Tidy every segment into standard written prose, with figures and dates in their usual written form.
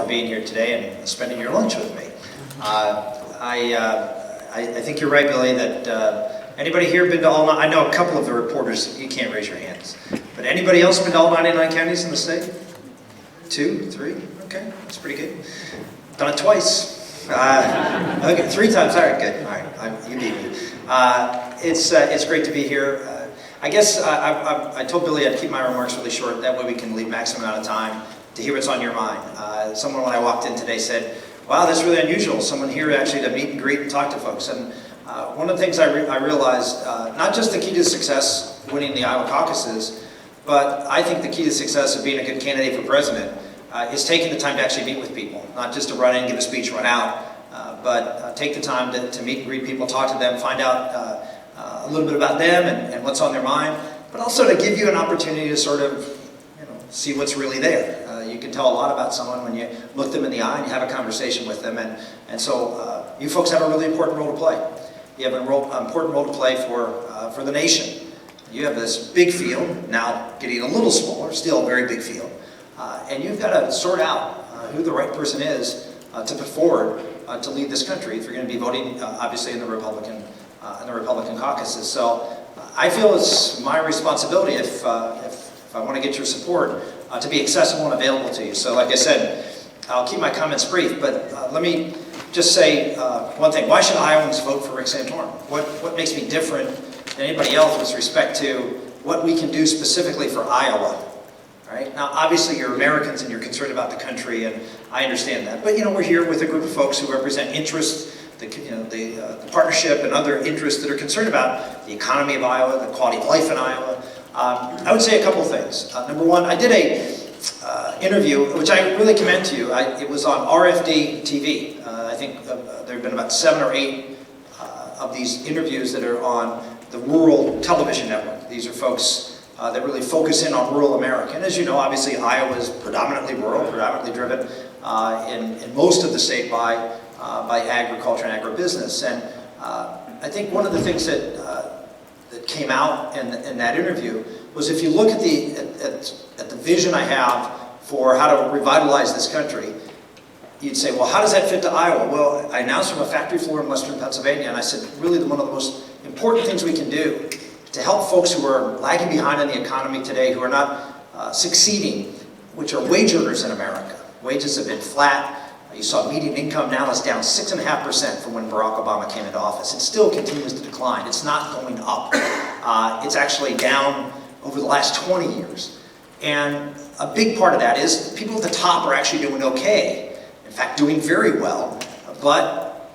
for being here today and spending your lunch with me. I think you're right, Billy, that anybody here been to all nine? I know a couple of the reporters, you can't raise your hands. But anybody else been to all 99 counties in the state? 2, 3? Okay, that's pretty good. Done it twice. Okay, 3 times, all right, good. All right, you beat me. It's great to be here. I guess I told Billy I'd keep my remarks really short, that way we can leave maximum amount of time to hear what's on your mind. Someone when I walked in today said, wow, that's really unusual, someone here actually to meet and greet and talk to folks. And one of the things I realized, not just the key to success winning the Iowa caucuses, but I think the key to success of being a good candidate for president is taking the time to actually meet with people, not just to run in, give a speech, run out, but take the time to meet and greet people, talk to them, find out a little bit about them and what's on their mind, but also to give you an opportunity to sort of, see what's really there. You can tell a lot about someone when you look them in the eye and you have a conversation with them, and so you folks have a really important role to play. You have an important role to play for the nation. You have this big field, now getting a little smaller, still a very big field, and you've got to sort out who the right person is to put forward to lead this country if you're going to be voting, obviously, in the Republican caucuses. So I feel it's my responsibility if I want to get your support to be accessible and available to you. So like I said, I'll keep my comments brief, but let me just say one thing. Why should Iowans vote for Rick Santorum? What makes me different than anybody else with respect to what we can do specifically for Iowa? Right? Now, obviously, you're Americans and you're concerned about the country, and I understand that. But we're here with a group of folks who represent interests, the partnership and other interests that are concerned about the economy of Iowa, the quality of life in Iowa. I would say a couple things. Number one, I did a interview, which I really commend to you. It was on RFD TV. I think there have been about 7 or 8 of these interviews that are on the rural television network. These are folks that really focus in on rural America. And as you know, obviously Iowa is predominantly rural, predominantly driven in most of the state by agriculture and agribusiness. And I think one of the things that came out in that interview was, if you look at the vision I have for how to revitalize this country, you'd say, well, how does that fit to Iowa? Well, I announced from a factory floor in western Pennsylvania, and I said, really one of the most important things we can do to help folks who are lagging behind in the economy today, who are not succeeding, which are wage earners in America. Wages have been flat. You saw median income now is down 6.5% from when Barack Obama came into office. It still continues to decline. It's not going up. It's actually down over the last 20 years. And a big part of that is people at the top are actually doing okay. In fact, doing very well. But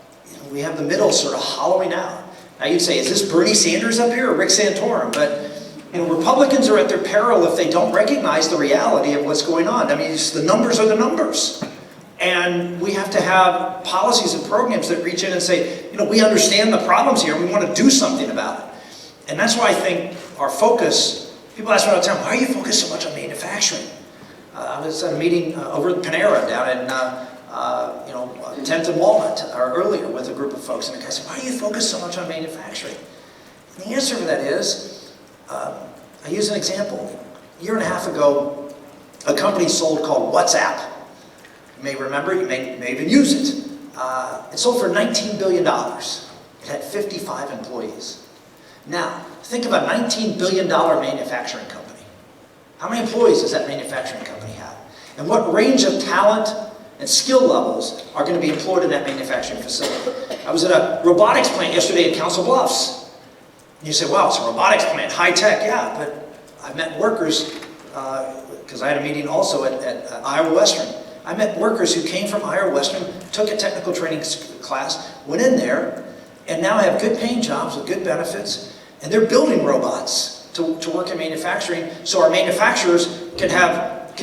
we have the middle sort of hollowing out. Now you'd say, is this Bernie Sanders up here or Rick Santorum? But Republicans are at their peril if they don't recognize the reality of what's going on. I mean, the numbers are the numbers. And we have to have policies and programs that reach in and say, we understand the problems here and we want to do something about it. And that's why I think our focus, people ask me all the time, why are you focused so much on manufacturing? I was at a meeting over at Panera down in 10th and Walnut earlier with a group of folks, and the guy said, why do you focus so much on manufacturing? And the answer to that is, I use an example. A year and a half ago, a company sold called WhatsApp. You may remember, you may even use it. It sold for $19 billion. It had 55 employees. Now, think of a $19 billion manufacturing company. How many employees does that manufacturing company have? And what range of talent and skill levels are going to be employed in that manufacturing facility? I was at a robotics plant yesterday in Council Bluffs. And you say, wow, it's a robotics plant, high tech. Yeah, but I met workers, because I had a meeting also at Iowa Western. I met workers who came from Iowa Western, took a technical training class, went in there, and now have good paying jobs with good benefits, and they're building robots to work in manufacturing, so our manufacturers can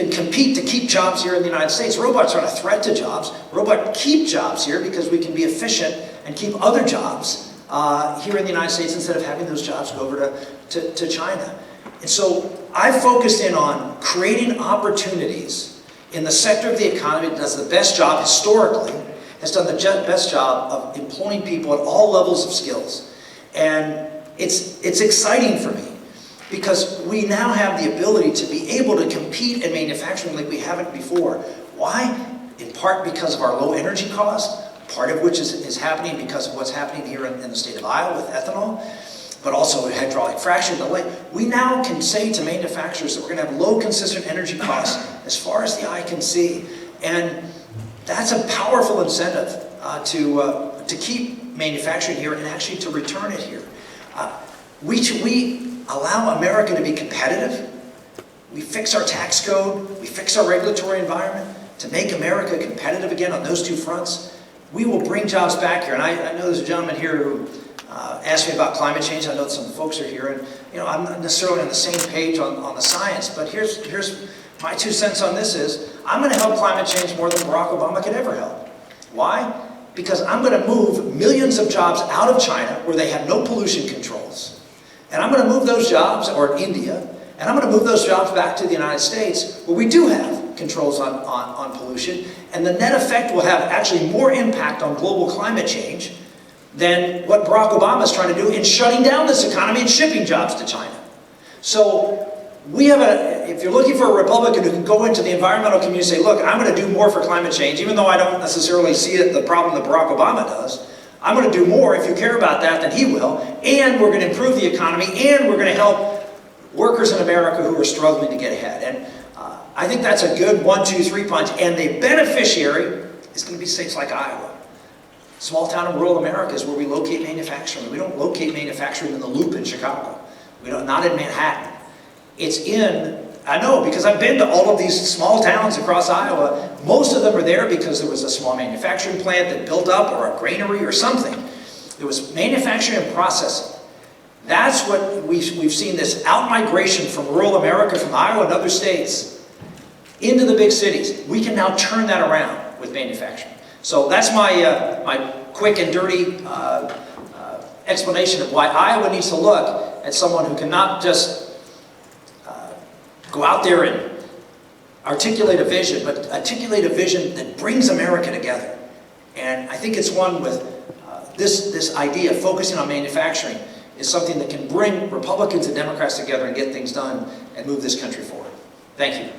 compete to keep jobs here in the United States. Robots aren't a threat to jobs. Robots keep jobs here because we can be efficient and keep other jobs here in the United States instead of having those jobs go over to China. And so I focused in on creating opportunities in the sector of the economy that does the best job historically, has done the best job of employing people at all levels of skills. And it's exciting for me because we now have the ability to be able to compete in manufacturing like we haven't before. Why? In part part because of our low energy cost, part of which is happening because of what's happening here in the state of Iowa with ethanol, but also hydraulic fracturing. We now can say to manufacturers that we're going to have low consistent energy costs as far as the eye can see. And that's a powerful incentive to keep manufacturing here and actually to return it here. We allow America to be competitive. We fix our tax code. We fix our regulatory environment to make America competitive again on those two fronts. We will bring jobs back here. And I know there's a gentleman here who asked me about climate change. I know some folks are here, and I'm not necessarily on the same page on the science, but here's my 2 cents on this is, I'm going to help climate change more than Barack Obama could ever help. Why? Because I'm going to move millions of jobs out of China where they have no pollution controls. And I'm going to move those jobs, or India, and I'm going to move those jobs back to the United States where we do have controls on pollution. And the net effect will have actually more impact on global climate change than what Barack Obama is trying to do in shutting down this economy and shipping jobs to China. So we have if you're looking for a Republican who can go into the environmental community and say, look, I'm going to do more for climate change, even though I don't necessarily see the problem that Barack Obama does. I'm going to do more if you care about that than he will, and we're going to improve the economy, and we're going to help workers in America who are struggling to get ahead. And I think that's a good 1, 2, 3 punch, and the beneficiary is going to be states like Iowa. Small town and rural America is where we locate manufacturing. We don't locate manufacturing in the Loop in Chicago. Not in Manhattan. It's I know because I've been to all of these small towns across Iowa. Most of them are there because there was a small manufacturing plant that built up, or a granary or something. There was manufacturing and processing. That's what we've seen, this out-migration from rural America, from Iowa and other states, into the big cities. We can now turn that around with manufacturing. So that's my, my quick and dirty explanation of why Iowa needs to look at someone who cannot just go out there and articulate a vision, but articulate a vision that brings America together. And I think it's one with this idea of focusing on manufacturing is something that can bring Republicans and Democrats together and get things done and move this country forward. Thank you.